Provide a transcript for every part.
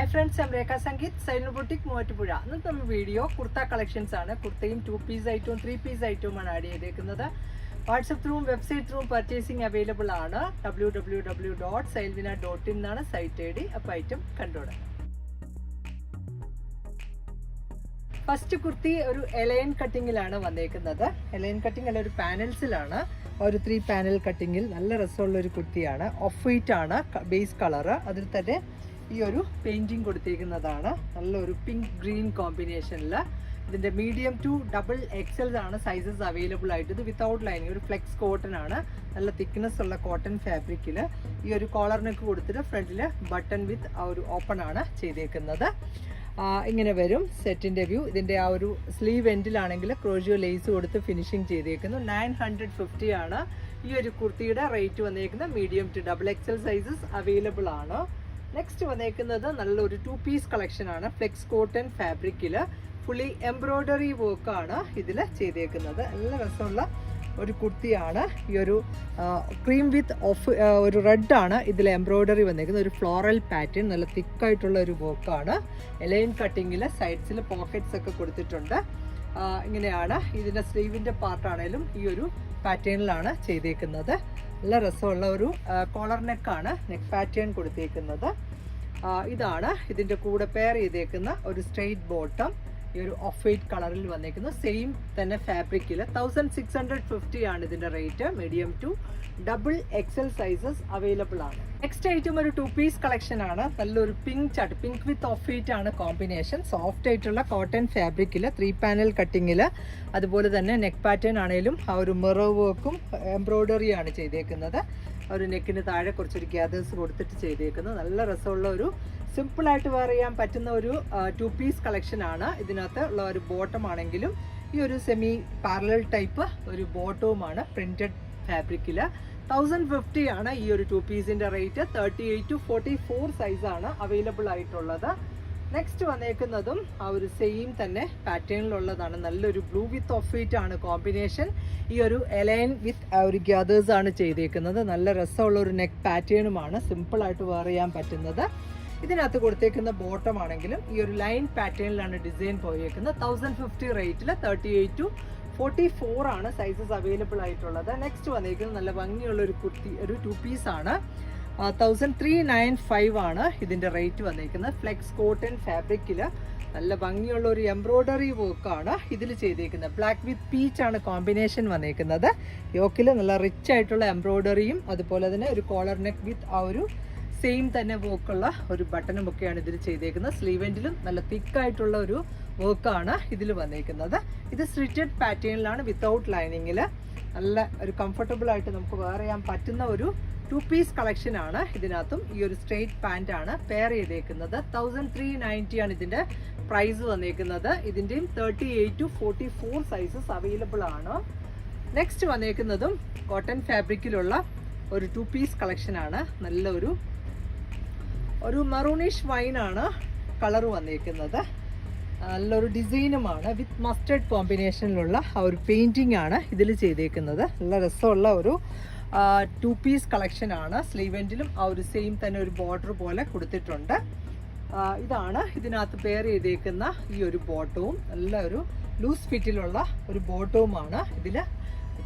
Hi friends, I'm Rekha Sangeet, Sailor Boutique, Movatupuzha. ഇന്നത്തെ നമ്മുടെ video kurta collections ആണ്. കുർത്തയും 2 piece ഐറ്റവും 3 പീസ് ഐറ്റവും ആണ് ആഡ് ചെയ്തേക്കുന്നത്. വാട്സപ്പ് ത്രൂവും വെബ്സൈറ്റ് ത്രൂവും പർച്ചേസിംഗ് അവൈലബിൾ ആണ്. www.sailvina.in എന്നാണ് സൈറ്റ് ഐഡി. അപ്പോൾ ഐറ്റം കണ്ടോളാം. ഫസ്റ്റ് കുർത്തി ഒരു എലൈൻ കട്ടിങ്ങിലാണ് വന്നേക്കുന്നത്. എലൈൻ കട്ടിങ് അല്ല, ഒരു പാനൽസിലാണ്. ഒരു 3 പാനൽ കട്ടിങ്ങിൽ നല്ല രസമുള്ള ഒരു കുർത്തിയാണ്. ഓഫ് വൈറ്റ് ആണ് ബേസ് കളറ്. അതിൽ തന്നെ ഈ ഒരു പെയിന്റിങ് കൊടുത്തിരിക്കുന്നതാണ്. നല്ലൊരു പിങ്ക് ഗ്രീൻ കോമ്പിനേഷനിൽ. ഇതിൻ്റെ മീഡിയം ടു ഡബിൾ എക്സൽ ആണ് സൈസസ് അവൈലബിൾ ആയിട്ട്. ഇത് വിത്തൗട്ട് ലൈനിങ്, ഒരു ഫ്ലെക്സ് കോട്ടൺ ആണ്. നല്ല തിക്നെസ് ഉള്ള കോട്ടൺ ഫാബ്രിക്കിൽ ഈ ഒരു കോളറിനൊക്കെ കൊടുത്തിട്ട് ഫ്രണ്ടിൽ ബട്ടൺ വിത്ത് ആ ഒരു ഓപ്പൺ ആണ് ചെയ്തേക്കുന്നത്. ഇങ്ങനെ വരും സെറ്റിൻ്റെ വ്യൂ. ഇതിൻ്റെ ആ ഒരു സ്ലീവ് എൻഡിലാണെങ്കിൽ ക്രോഷിയോ ലേസ് കൊടുത്ത് ഫിനിഷിങ് ചെയ്തേക്കുന്നു. 950 ആണ് ഈ ഒരു കുർത്തിയുടെ റേറ്റ് വന്നേക്കുന്നത്. Medium to double XL sizes available ആണ്. നെക്സ്റ്റ് വന്നേക്കുന്നത് നല്ലൊരു 2 പീസ് കളക്ഷൻ ആണ്. ഫ്ലെക്സ് കോട്ടൺ ഫാബ്രിക്കിൽ ഫുള്ളി എംബ്രോയ്ഡറി വർക്കാണ് ഇതിൽ ചെയ്തേക്കുന്നത്. നല്ല രസമുള്ള ഒരു കുർത്തിയാണ്. ഈ ഒരു ക്രീം വിത്ത് ഒരു റെഡ് ആണ് ഇതിൽ എംബ്രോയ്ഡറി വന്നേക്കുന്നത്. ഒരു ഫ്ലോറൽ പാറ്റേൺ, നല്ല തിക്കായിട്ടുള്ള ഒരു വർക്കാണ്. എലൈൻ കട്ടിങ്ങിൽ സൈഡ്സിൽ പോക്കറ്റ്സ് ഒക്കെ കൊടുത്തിട്ടുണ്ട്. ഇങ്ങനെയാണ് ഇതിൻ്റെ സ്ലീവിൻ്റെ പാർട്ടാണേലും ഈ ഒരു പാറ്റേണിലാണ് ചെയ്തേക്കുന്നത്. നല്ല രസമുള്ള ഒരു കോളർ നെക്കാണ് നെക്ക് പാറ്റേൺ കൊടുത്തേക്കുന്നത്. ഇതാണ് ഇതിൻ്റെ കൂടെ പെയർ ചെയ്തേക്കുന്ന ഒരു സ്ട്രെയിറ്റ് ബോട്ടം. ഈ ഒരു ഓഫ് വൈറ്റ് കളറിൽ വന്നേക്കുന്നു. സെയിം തന്നെ ഫാബ്രിക്കിൽ 1650 ആണ് ഇതിൻ്റെ rate. Medium to double XL sizes available ആണ്. നെക്സ്റ്റ് ഐറ്റം ഒരു 2 പീസ് കളക്ഷൻ ആണ്. നല്ലൊരു പിങ്ക് ചട്ട്, പിങ്ക് വിത്ത് ഓഫ് വൈറ്റ് ആണ് കോമ്പിനേഷൻ. സോഫ്റ്റ് ആയിട്ടുള്ള കോട്ടൺ ഫാബ്രിക്കിൽ 3 പാനൽ കട്ടിങ്ങിൽ, അതുപോലെ തന്നെ നെക്ക് പാറ്റേൺ ആണെങ്കിലും ആ ഒരു മിറർ വർക്കും എംബ്രോയ്ഡറി ആണ് ചെയ്തേക്കുന്നത്. ഒരു നെക്കിന് താഴെ കുറച്ചൊരു ഗ്യാദേഴ്സ് കൊടുത്തിട്ട് ചെയ്തേക്കുന്നത്. നല്ല രസമുള്ള ഒരു സിമ്പിളായിട്ട് വെയർ ചെയ്യാൻ പറ്റുന്ന ഒരു 2 പീസ് കളക്ഷൻ ആണ്. ഇതിനകത്ത് ഉള്ള ഒരു ബോട്ടം ആണെങ്കിലും ഈ ഒരു സെമി പാരലൽ ടൈപ്പ് ഒരു ബോട്ടവുമാണ് പ്രിന്റഡ് ഫാബ്രിക്കിൽ. 1050 ആണ് ഈ ഒരു 2 പീസിൻ്റെ റേറ്റ്. 38 to 44 സൈസാണ് അവൈലബിൾ ആയിട്ടുള്ളത്. നെക്സ്റ്റ് വന്നേക്കുന്നതും ആ ഒരു സെയിം തന്നെ പാറ്റേണിലുള്ളതാണ്. നല്ലൊരു ബ്ലൂ വിത്ത് ഓഫ് വൈറ്റ് ആണ് കോമ്പിനേഷൻ. ഈ ഒരു എലൈൻ വിത്ത് ഒരു ഗ്യാദേഴ്സ് ആണ് ചെയ്തേക്കുന്നത്. നല്ല രസമുള്ള ഒരു നെക്ക് പാറ്റേണുമാണ്. സിമ്പിളായിട്ട് വെയർ ചെയ്യാൻ പറ്റുന്നത്. ഇതിനകത്ത് കൊടുത്തേക്കുന്ന ബോട്ടം ആണെങ്കിലും ഈ ഒരു ലൈൻ പാറ്റേണിലാണ് ഡിസൈൻ പോയേക്കുന്നത്. 1050 റേറ്റിൽ 38 to 44 ആണ് സൈസസ് അവൈലബിൾ ആയിട്ടുള്ളത്. നെക്സ്റ്റ് വന്നേക്കുന്നത് നല്ല ഭംഗിയുള്ള ഒരു കുർത്തി, ഒരു 2 പീസ് ആണ്. 1395 ആണ് ഇതിൻ്റെ റേറ്റ് വന്നേക്കുന്നത്. ഫ്ലെക്സ് കോട്ടൺ ഫാബ്രിക്കിൽ നല്ല ഭംഗിയുള്ള ഒരു എംബ്രോയ്ഡറി വർക്കാണ് ഇതിൽ ചെയ്തേക്കുന്നത്. ബ്ലാക്ക് വിത്ത് പീച്ച് ആണ് കോമ്പിനേഷൻ വന്നേക്കുന്നത്. യോക്കിൽ നല്ല റിച്ച് ആയിട്ടുള്ള എംബ്രോയ്ഡറിയും അതുപോലെ തന്നെ ഒരു കോളർ നെക്ക് വിത്ത് ആ ഒരു സെയിം തന്നെ വർക്കുള്ള ഒരു ബട്ടണും ഒക്കെയാണ് ഇതിൽ ചെയ്തേക്കുന്നത്. സ്ലീവ് എൻഡിലും നല്ല തിക്കായിട്ടുള്ള ഒരു വർക്കാണ് ഇതിൽ വന്നേക്കുന്നത്. ഇത് സ്റ്റിച്ചഡ് പാറ്റേണിലാണ് വിത്തൗട്ട് ലൈനിങ്ങിൽ. നല്ല ഒരു കംഫർട്ടബിൾ ആയിട്ട് നമുക്ക് വെയർ ചെയ്യാൻ പറ്റുന്ന ഒരു 2 പീസ് കളക്ഷൻ ആണ്. ഇതിനകത്തും ഈ ഒരു സ്ട്രെയിറ്റ് പാൻറ് ആണ് പെയർ ചെയ്തേക്കുന്നത്. 1390 ആണ് ഇതിൻ്റെ പ്രൈസ് വന്നേക്കുന്നത്. ഇതിൻ്റെയും 38 to 44 സൈസസ് അവൈലബിൾ ആണ്. നെക്സ്റ്റ് വന്നേക്കുന്നതും കോട്ടൺ ഫാബ്രിക്കിലുള്ള ഒരു 2 പീസ് കളക്ഷൻ ആണ്. നല്ലൊരു മറൂണിഷ് വൈൻ ആണ് കളർ വന്നേക്കുന്നത്. നല്ലൊരു ഡിസൈനുമാണ്. വിത്ത് മസ്റ്റർഡ് കോമ്പിനേഷനിലുള്ള ആ ഒരു പെയിൻറ്റിംഗ് ആണ് ഇതിൽ ചെയ്തേക്കുന്നത്. നല്ല രസമുള്ള ഒരു 2 പീസ് കളക്ഷൻ ആണ്. സ്ലീവ് എൻഡിലും ആ ഒരു സെയിം തന്നെ ഒരു ബോർഡർ പോലെ കൊടുത്തിട്ടുണ്ട്. ഇതാണ് ഇതിനകത്ത് പെയർ ചെയ്തേക്കുന്ന ഈ ഒരു ബോട്ടവും. നല്ല ഒരു ലൂസ് ഫിറ്റിലുള്ള ഒരു ബോട്ടവുമാണ് ഇതിൽ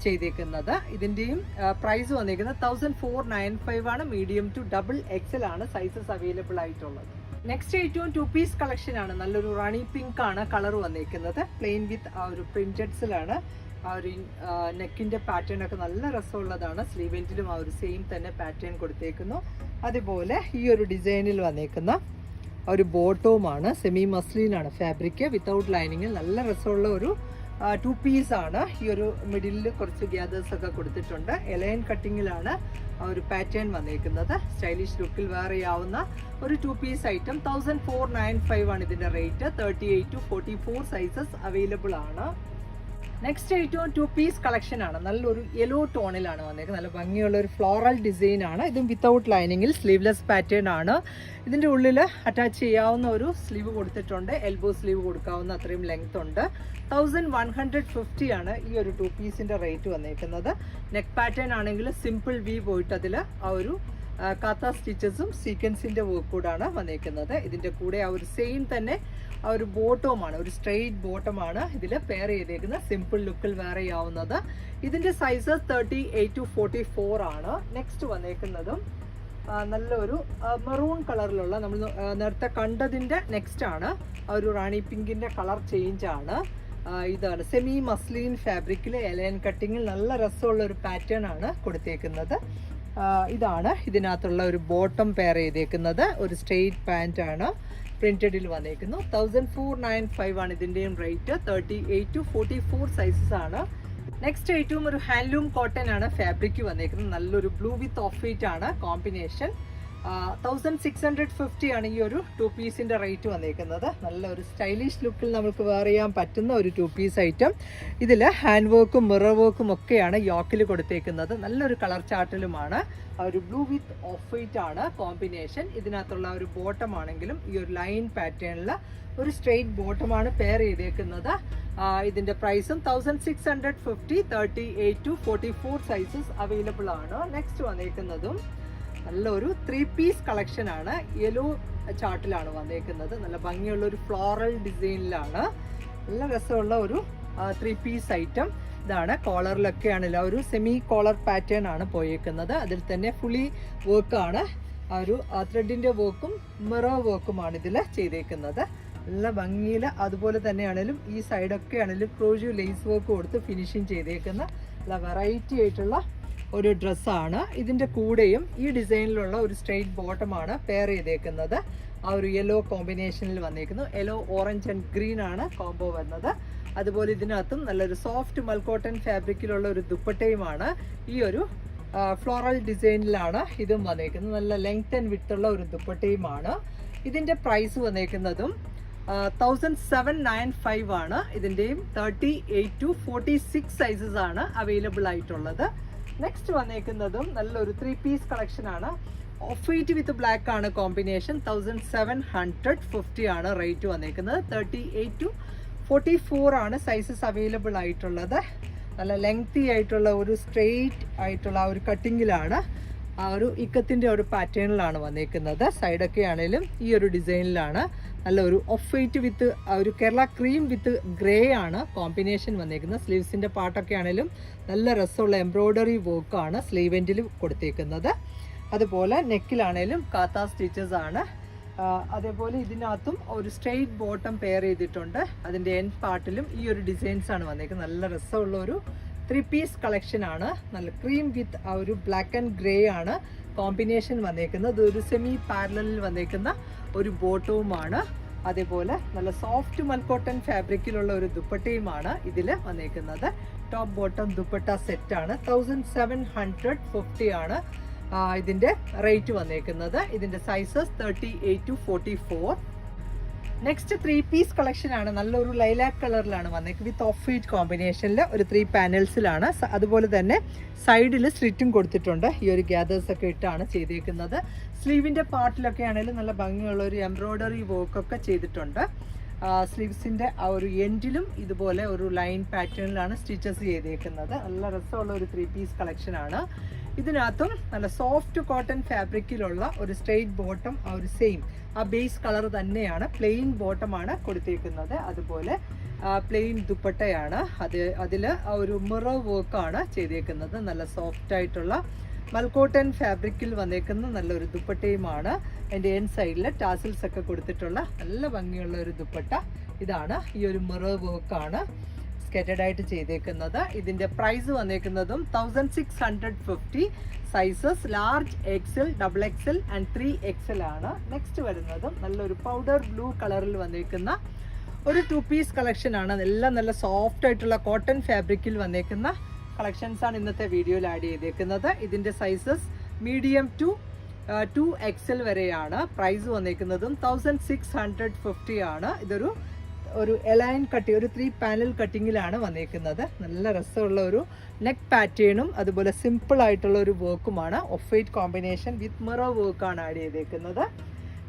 ചെയ്തേക്കുന്നത്. ഇതിൻ്റെയും പ്രൈസ് വന്നേക്കുന്നത് 1495 ആണ്. മീഡിയം ടു ഡബിൾ എക്സൽ ആണ് സൈസസ് അവൈലബിൾ ആയിട്ടുള്ളത്. നെക്സ്റ്റ് ഏറ്റവും 2 പീസ് കളക്ഷൻ ആണ്. നല്ലൊരു റാണി പിങ്ക് ആണ് കളർ വന്നേക്കുന്നത്. പ്ലെയിൻ വിത്ത് ആ ഒരു പ്രിന്റഡ്സിലാണ്. ആ ഒരു നെക്കിൻ്റെ പാറ്റേൺ ഒക്കെ നല്ല രസമുള്ളതാണ്. സ്ലീവ് എൻഡിലും ആ ഒരു സെയിം തന്നെ പാറ്റേൺ കൊടുത്തേക്കുന്നു. അതുപോലെ ഈ ഒരു ഡിസൈനിൽ വന്നേക്കുന്ന ഒരു ബോട്ടവുമാണ്. സെമി മസ്ലിനാണ് ഫാബ്രിക് വിത്തൗട്ട് ലൈനിങ്ങിൽ. നല്ല രസമുള്ള ഒരു 2 പീസ് ആണ്. ഈ ഒരു മിഡിലിൽ കുറച്ച് ഗ്യാദേഴ്സ് ഒക്കെ കൊടുത്തിട്ടുണ്ട്. എലൈൻ കട്ടിങ്ങിലാണ് ആ ഒരു പാറ്റേൺ വന്നേക്കുന്നത്. സ്റ്റൈലിഷ് ലുക്കിൽ വെയർ ചെയ്യാവുന്ന ഒരു 2 പീസ് ഐറ്റം. 1495 ആണ് ഇതിൻ്റെ റേറ്റ്. 38 to 44 സൈസസ് അവൈലബിൾ ആണ്. നെക്സ്റ്റ് ഏറ്റവും 2 പീസ് കളക്ഷൻ ആണ്. നല്ലൊരു യെല്ലോ ടോണിലാണ് വന്നേക്കുന്നത്. നല്ല ഭംഗിയുള്ള ഒരു ഫ്ലോറൽ ഡിസൈൻ ആണ്. ഇതും വിത്തൗട്ട് ലൈനിങ്ങിൽ സ്ലീവ്ലെസ് പാറ്റേൺ ആണ്. ഇതിൻ്റെ ഉള്ളിൽ അറ്റാച്ച് ചെയ്യാവുന്ന ഒരു സ്ലീവ് കൊടുത്തിട്ടുണ്ട്. എൽബോ സ്ലീവ് കൊടുക്കാവുന്ന അത്രയും ലെങ്ത് ഉണ്ട്. 1150 ആണ് ഈ ഒരു 2 പീസിൻ്റെ റേറ്റ് വന്നേക്കുന്നത്. നെക്ക് പാറ്റേൺ ആണെങ്കിൽ സിമ്പിൾ വി പോയിട്ട് അതിൽ ആ ഒരു കാത്ത സ്റ്റിച്ചസും സീക്വൻസിന്റെ വർക്ക് കൂടാണ് വന്നേക്കുന്നത്. ഇതിന്റെ കൂടെ ആ ഒരു സെയിം തന്നെ ആ ഒരു ബോട്ടവുമാണ്, ഒരു സ്ട്രെയിറ്റ് ബോട്ടമാണ് ഇതിൽ പെയർ ചെയ്തേക്കുന്നത്. സിമ്പിൾ ലുക്കിൽ വെയർ ചെയ്യാവുന്നത്. ഇതിന്റെ സൈസസ് 38 to 44 ആണ്. നെക്സ്റ്റ് വന്നേക്കുന്നതും നല്ലൊരു മെറൂൺ കളറിലുള്ള നമ്മൾ നേരത്തെ കണ്ടതിന്റെ നെക്സ്റ്റ് ആണ്. ആ ഒരു റാണി പിങ്കിന്റെ കളർ ചേഞ്ച് ആണ്. ഇതാണ് സെമി മസ്ലിൻ ഫാബ്രിക്കിൽ എലൈൻ കട്ടിങ്ങിൽ നല്ല രസമുള്ള ഒരു പാറ്റേൺ ആണ് കൊടുത്തേക്കുന്നത്. ഇതാണ് ഇതിനകത്തുള്ള ഒരു ബോട്ടം പെയർ ചെയ്തേക്കുന്നത്. ഒരു സ്ട്രെയിറ്റ് പാൻറ് ആണ് പ്രിന്റഡിൽ വന്നേക്കുന്നു. 1495 ആണ് ഇതിന്റെയും റേറ്റ്. 38 to 44 സൈസസ് ആണ്. നെക്സ്റ്റ് ഏറ്റവും ഒരു ഹാൻഡ്ലൂം കോട്ടൺ ആണ് ഫാബ്രിക് വന്നേക്കുന്നത്. നല്ലൊരു ബ്ലൂ വിത്ത് ഓഫ് വൈറ്റ് ആണ് കോമ്പിനേഷൻ. 1650 ആണ് ഈ ഒരു 2 പീസിന്റെ റേറ്റ് വന്നേക്കുന്നത്. നല്ലൊരു സ്റ്റൈലിഷ് ലുക്കിൽ നമുക്ക് വെയർ ചെയ്യാൻ പറ്റുന്ന ഒരു 2 പീസ് ഐറ്റം. ഇതിൽ ഹാൻഡ് വർക്കും മിറർ വർക്കും ഒക്കെയാണ് യോക്കിൽ കൊടുത്തേക്കുന്നത്. നല്ലൊരു കളർ ചാർട്ടിലുമാണ്. ഒരു ബ്ലൂ വിത്ത് ഓഫ് വൈറ്റ് ആണ് കോമ്പിനേഷൻ. ഇതിനകത്തുള്ള ഒരു ബോട്ടം ആണെങ്കിലും ഈ ഒരു ലൈൻ പാറ്റേണിൽ ഒരു സ്ട്രെയിറ്റ് ബോട്ടമാണ് പെയർ ചെയ്തേക്കുന്നത്. ഇതിന്റെ പ്രൈസും 1650. 38 to 44 സൈസസ് അവൈലബിൾ ആണ്. നെക്സ്റ്റ് വന്നേക്കുന്നതും നല്ലൊരു 3 പീസ് കളക്ഷൻ ആണ്. യെല്ലോ ചാർട്ടിലാണ് വന്നേക്കുന്നത്. നല്ല ഭംഗിയുള്ള ഒരു ഫ്ലോറൽ ഡിസൈനിലാണ്. നല്ല രസമുള്ള ഒരു 3 പീസ് ഐറ്റം. ഇതാണ് കോളറിലൊക്കെ ആണല്ലോ ഒരു സെമി കോളർ പാറ്റേൺ ആണ് പോയേക്കുന്നത്. അതിൽ തന്നെ ഫുള്ളി വർക്കാണ്. ആ ഒരു ത്രെഡിന്റെ വർക്കും മിറർ വർക്കുമാണ് ഇതിൽ ചെയ്തേക്കുന്നത്. നല്ല ഭംഗിയിൽ അതുപോലെ തന്നെയാണെങ്കിലും ഈ സൈഡൊക്കെ ആണെങ്കിലും ക്രോഷ്യൂ ലേസ് വർക്ക് കൊടുത്ത് ഫിനിഷിങ് ചെയ്തേക്കുന്ന നല്ല വെറൈറ്റി ആയിട്ടുള്ള ഒരു ഡ്രസ്സാണ്. ഇതിൻ്റെ കൂടെയും ഈ ഡിസൈനിലുള്ള ഒരു സ്ട്രെയിറ്റ് ബോട്ടമാണ് പെയർ ചെയ്തേക്കുന്നത്. ആ ഒരു യെല്ലോ കോമ്പിനേഷനിൽ വന്നേക്കുന്നു. യെല്ലോ ഓറഞ്ച് ആൻഡ് ഗ്രീൻ ആണ് കോംബോ വരുന്നത്. അതുപോലെ ഇതിനകത്തും നല്ലൊരു സോഫ്റ്റ് മൽക്കോട്ടൺ ഫാബ്രിക്കിലുള്ള ഒരു ദുപ്പട്ടയുമാണ്. ഈ ഒരു ഫ്ലോറൽ ഡിസൈനിലാണ് ഇതും വന്നേക്കുന്നത്. നല്ല ലെങ്ത് ആൻഡ് വിഡ്ത്ത് ഉള്ള ഒരു ദുപ്പട്ടയുമാണ്. ഇതിൻ്റെ പ്രൈസ് വന്നേക്കുന്നതും 1795 ആണ്. ഇതിൻ്റെയും 38 to 46 സൈസസ് ആണ് അവൈലബിൾ ആയിട്ടുള്ളത്. നെക്സ്റ്റ് വന്നേക്കുന്നതും നല്ലൊരു 3 പീസ് കളക്ഷൻ ആണ്. ഓഫ് വൈറ്റ് വിത്ത് ബ്ലാക്ക് ആണ് കോമ്പിനേഷൻ. 1750 ആണ് റേറ്റ് വന്നേക്കുന്നത്. 38 to 44 ആണ് സൈസസ് അവൈലബിൾ ആയിട്ടുള്ളത്. നല്ല ലെങ്തി ആയിട്ടുള്ള ഒരു സ്ട്രെയിറ്റ് ആയിട്ടുള്ള ആ ഒരു കട്ടിങ്ങിലാണ്, ആ ഒരു ഇക്കത്തിൻ്റെ ഒരു പാറ്റേണിലാണ് വന്നേക്കുന്നത്. സൈഡൊക്കെ ആണെങ്കിലും ഈ ഒരു ഡിസൈനിലാണ്. നല്ല ഒരു ഓഫ് വൈറ്റ് വിത്ത് ഒരു കേരള ക്രീം വിത്ത് ഗ്രേ ആണ് കോമ്പിനേഷൻ വന്നേക്കുന്നത്. സ്ലീവ്സിൻ്റെ പാർട്ടൊക്കെ ആണെങ്കിലും നല്ല രസമുള്ള എംബ്രോയ്ഡറി വർക്കാണ് സ്ലീവ് എൻഡിൽ കൊടുത്തേക്കുന്നത്. അതുപോലെ നെക്കിലാണേലും കാത്ത സ്റ്റിച്ചസ് ആണ്. അതേപോലെ ഇതിനകത്തും ഒരു സ്ട്രെയിറ്റ് ബോട്ടം പെയർ ചെയ്തിട്ടുണ്ട്. അതിൻ്റെ എൻഡ് പാർട്ടിലും ഈ ഒരു ഡിസൈൻസ് ആണ് വന്നേക്കുന്നത്. നല്ല രസമുള്ള ഒരു 3 പീസ് കളക്ഷൻ ആണ്. നല്ല ക്രീം വിത്ത് ആ ഒരു ബ്ലാക്ക് ആൻഡ് ഗ്രേ ആണ് കോമ്പിനേഷൻ വന്നേക്കുന്നത്. ഒരു സെമി പാരലലിൽ വന്നേക്കുന്ന ഒരു ബോട്ടവുമാണ്. അതേപോലെ നല്ല സോഫ്റ്റ് മൽക്കോട്ടൺ ഫാബ്രിക്കിലുള്ള ഒരു ദുപ്പട്ടയുമാണ് ഇതിൽ വന്നേക്കുന്നത്. ടോപ്പ് ബോട്ടം ദുപ്പട്ട സെറ്റാണ്. 1750 ആണ് ഇതിൻ്റെ റേറ്റ് വന്നേക്കുന്നത്. ഇതിൻ്റെ sizes 38 to 44. Next 3 piece collection ആണ്. നല്ലൊരു ലൈലാക്ക് കളറിലാണ് വന്നേക്കുന്നത്. വിത്ത് ഓഫ് വൈറ്റ് കോമ്പിനേഷനിൽ ഒരു 3 പാനൽസിലാണ്. അതുപോലെ തന്നെ സൈഡിൽ സ്ലിറ്റും കൊടുത്തിട്ടുണ്ട്. ഈ ഒരു ഗ്യാദേഴ്സ് ഒക്കെ ഇട്ടാണ് ചെയ്തേക്കുന്നത്. സ്ലീവിൻ്റെ പാർട്ടിലൊക്കെ ആണെങ്കിലും നല്ല ഭംഗിയുള്ള ഒരു എംബ്രോയ്ഡറി വർക്കൊക്കെ ചെയ്തിട്ടുണ്ട്. സ്ലീവ്സിൻ്റെ ആ ഒരു എൻഡിലും ഇതുപോലെ ഒരു ലൈൻ പാറ്റേണിലാണ് സ്റ്റിച്ചസ് ചെയ്തേക്കുന്നത്. നല്ല രസമുള്ള ഒരു 3 പീസ് കളക്ഷനാണ്. ഇതിനകത്തും നല്ല സോഫ്റ്റ് കോട്ടൺ ഫാബ്രിക്കിലുള്ള ഒരു സ്ട്രെയിറ്റ് ബോട്ടം, ആ ഒരു സെയിം ആ ബേസ് കളർ തന്നെയാണ്. പ്ലെയിൻ ബോട്ടമാണ് കൊടുത്തേക്കുന്നത്. അതുപോലെ പ്ലെയിൻ ദുപ്പട്ടയാണ്. അതിൽ ആ ഒരു മിറർ വർക്കാണ് ചെയ്തേക്കുന്നത്. നല്ല സോഫ്റ്റ് ആയിട്ടുള്ള മൽക്കോട്ടൺ ഫാബ്രിക്കിൽ വന്നേക്കുന്ന നല്ലൊരു ദുപ്പട്ടയുമാണ്. അതിൻ്റെ എൻ സൈഡിൽ ടാസിൽസ് ഒക്കെ കൊടുത്തിട്ടുള്ള നല്ല ഭംഗിയുള്ള ഒരു ദുപ്പട്ട. ഇതാണ് ഈ ഒരു മിറർ വർക്കാണ് സ്കെറ്റഡ് ആയിട്ട് ചെയ്തേക്കുന്നത്. ഇതിൻ്റെ പ്രൈസ് വന്നേക്കുന്നതും 1650. Sizes large, XL, XXL and 3XL ആണ്. നെക്സ്റ്റ് വരുന്നതും നല്ലൊരു പൗഡർ ബ്ലൂ കളറിൽ വന്നേക്കുന്ന ഒരു 2 പീസ് കളക്ഷൻ ആണ്. എല്ലാം നല്ല സോഫ്റ്റ് ആയിട്ടുള്ള കോട്ടൺ ഫാബ്രിക്കിൽ വന്നേക്കുന്ന കളക്ഷൻസ് ആണ് ഇന്നത്തെ വീഡിയോയിൽ ആഡ് ചെയ്തേക്കുന്നത്. ഇതിൻ്റെ സൈസസ് മീഡിയം ടു 2XL വരെയാണ്. പ്രൈസ് വന്നേക്കുന്നതും 1650 ആണ്. ഇതൊരു എലൈൻ കട്ടിങ്, ഒരു 3 പാനൽ കട്ടിങ്ങിലാണ് വന്നേക്കുന്നത്. നല്ല രസമുള്ള ഒരു നെക്ക് പാറ്റേണും അതുപോലെ സിമ്പിൾ ആയിട്ടുള്ള ഒരു വർക്കുമാണ്. Off white combination with mirror വർക്കാണ് ആഡ് ചെയ്തേക്കുന്നത്.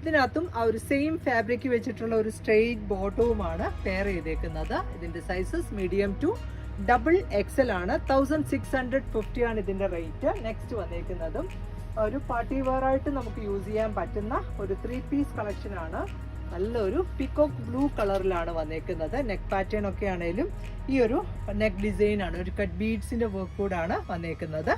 ഇതിനകത്തും ആ ഒരു സെയിം ഫാബ്രിക് വെച്ചിട്ടുള്ള ഒരു സ്ട്രെയിറ്റ് ബോട്ടവുമാണ് പെയർ ചെയ്തേക്കുന്നത്. ഇതിൻ്റെ സൈസസ് മീഡിയം ടു XXL ആണ്. 1650 ആണ് ഇതിൻ്റെ റേറ്റ്. നെക്സ്റ്റ് വന്നേക്കുന്നതും ഒരു പാർട്ടി വെയർ ആയിട്ട് നമുക്ക് യൂസ് ചെയ്യാൻ പറ്റുന്ന ഒരു 3 പീസ് കളക്ഷൻ ആണ്. നല്ലൊരു പിക്കോക്ക് ബ്ലൂ കളറിലാണ് വന്നേക്കുന്നത്. നെക്ക് പാറ്റേൺ ഒക്കെ ആണെങ്കിലും ഈ ഒരു നെക്ക് ഡിസൈൻ ആണ്, ഒരു കട്ട് ബീഡ്സിന്റെ വർക്ക് കൂടാണ് വന്നേക്കുന്നത്.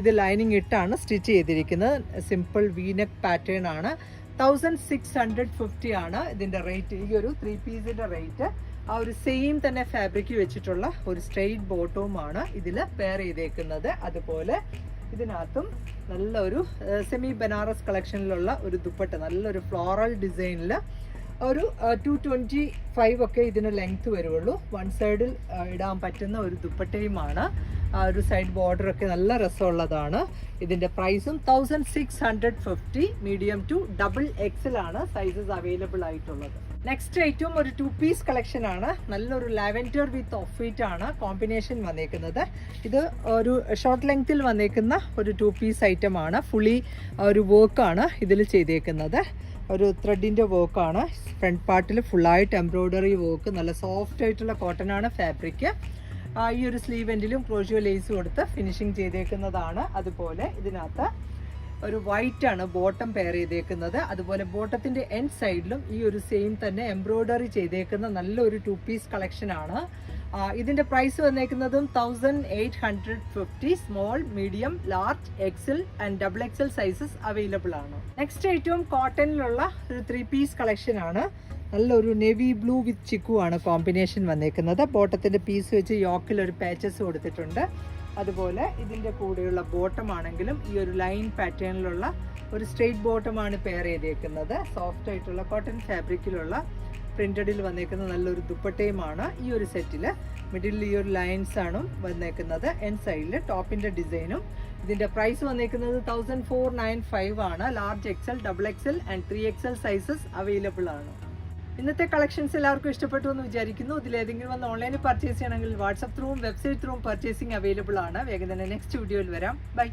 ഇത് ലൈനിങ് ഇട്ടാണ് സ്റ്റിച്ച് ചെയ്തിരിക്കുന്നത്. സിമ്പിൾ വി നെക്ക് പാറ്റേൺ ആണ്. 1650 ആണ് ഇതിന്റെ റേറ്റ്. ഈ ഒരു 3 പീസിന്റെ റേറ്റ്. ആ ഒരു സെയിം തന്നെ ഫാബ്രിക് വെച്ചിട്ടുള്ള ഒരു സ്ട്രെയിറ്റ് ബോട്ടവുമാണ് ഇതിൽ പെയർ ചെയ്തേക്കുന്നത്. അതുപോലെ ഇതിനകത്തും നല്ലൊരു സെമി ബനാറസ് കളക്ഷനിലുള്ള ഒരു ദുപ്പട്ട, നല്ലൊരു ഫ്ലോറൽ ഡിസൈനിൽ ഒരു 225 ഒക്കെ ഇതിന് ലെങ്ത് വരുള്ളൂ. വൺ സൈഡിൽ ഇടാൻ പറ്റുന്ന ഒരു ദുപ്പട്ടയുമാണ്. ആ ഒരു സൈഡ് ബോർഡർ ഒക്കെ നല്ല രസമുള്ളതാണ്. ഇതിന്റെ പ്രൈസും 1650. മീഡിയം ടു XXL ആണ് സൈസസ് അവൈലബിൾ ആയിട്ടുള്ളത്. നെക്സ്റ്റ് ഐറ്റം ഒരു 2 പീസ് കളക്ഷൻ ആണ്. നല്ലൊരു ലാവൻഡർ വിത്ത് ഓഫ് വൈറ്റ് ആണ് കോമ്പിനേഷൻ വന്നേക്കുന്നത്. ഇത് ഒരു ഷോർട്ട് ലെങ്ത്തിൽ വന്നേക്കുന്ന ഒരു 2 പീസ് ഐറ്റം ആണ്. ഫുള്ളി ഒരു വർക്കാണ് ഇതിൽ ചെയ്തേക്കുന്നത്. ഒരു ത്രെഡിൻ്റെ വർക്കാണ്. ഫ്രണ്ട് പാർട്ടിൽ ഫുള്ളായിട്ട് എംബ്രോയ്ഡറി വർക്ക്, നല്ല സോഫ്റ്റ് ആയിട്ടുള്ള കോട്ടൺ ആണ് ഫാബ്രിക്. ഈ ഒരു സ്ലീവ് എൻഡിലും ക്രോഷ്യോ ലേസ് കൊടുത്ത് ഫിനിഷിങ് ചെയ്തേക്കുന്നതാണ്. അതുപോലെ ഇതിനകത്ത് ഒരു വൈറ്റ് ആണ് ബോട്ടം പെയർ ചെയ്തേക്കുന്നത്. അതുപോലെ ബോട്ടത്തിന്റെ എൻഡ് സൈഡിലും ഈ ഒരു സെയിം തന്നെ എംബ്രോയ്ഡറി ചെയ്തേക്കുന്ന നല്ലൊരു 2 പീസ് കളക്ഷൻ ആണ്. ഇതിന്റെ പ്രൈസ് വന്നേക്കുന്നതും 1850. Small, medium, large, XL and XXL sizes available ആണ്. നെക്സ്റ്റ് ഐറ്റം കോട്ടണിലുള്ള ഒരു 3 പീസ് കളക്ഷൻ ആണ്. നല്ലൊരു നേവി ബ്ലൂ വിത്ത് ചിക്കു ആണ് കോമ്പിനേഷൻ വന്നേക്കുന്നത്. ബോട്ടത്തിന്റെ പീസ് വെച്ച് യോക്കിൽ ഒരു പാച്ചസ് കൊടുത്തിട്ടുണ്ട്. അതുപോലെ ഇതിൻ്റെ കൂടെയുള്ള ബോട്ടം ആണെങ്കിലും ഈ ഒരു ലൈൻ പാറ്റേണിലുള്ള ഒരു സ്ട്രെയിറ്റ് ബോട്ടമാണ് പെയർ ചെയ്തേക്കുന്നത്. സോഫ്റ്റ് ആയിട്ടുള്ള കോട്ടൺ ഫാബ്രിക്കിലുള്ള പ്രിന്റഡിൽ വന്നേക്കുന്ന നല്ലൊരു ദുപ്പട്ടയുമാണ് ഈ ഒരു സെറ്റിൽ. മിഡിലിൽ ഈ ഒരു ലൈൻസ് ആണ് വന്നേക്കുന്നത്. എൻഡ് സൈഡിൽ ടോപ്പിന്റെ ഡിസൈനും. ഇതിന്റെ പ്രൈസ് വന്നേക്കുന്നത് 1495 ആണ്. Large, XL, XXL and 3XL sizes available ആണ്. ഇന്നത്തെ കളക്ഷൻസ് എല്ലാവർക്കും ഇഷ്ടപ്പെട്ടു എന്ന് വിചാരിക്കുന്നു. ഇതിലേതെങ്കിലും വന്ന് ഓൺലൈനിൽ പർച്ചേസ് ചെയ്യണമെങ്കിൽ വാട്സപ്പ് ത്രൂവും വെബ്സൈറ്റ് ത്രൂവും പർച്ചേസിംഗ് അവൈലബിൾ ആണ്. വേഗം തന്നെ നെക്സ്റ്റ് വീഡിയോയിൽ വരാം. ബൈ.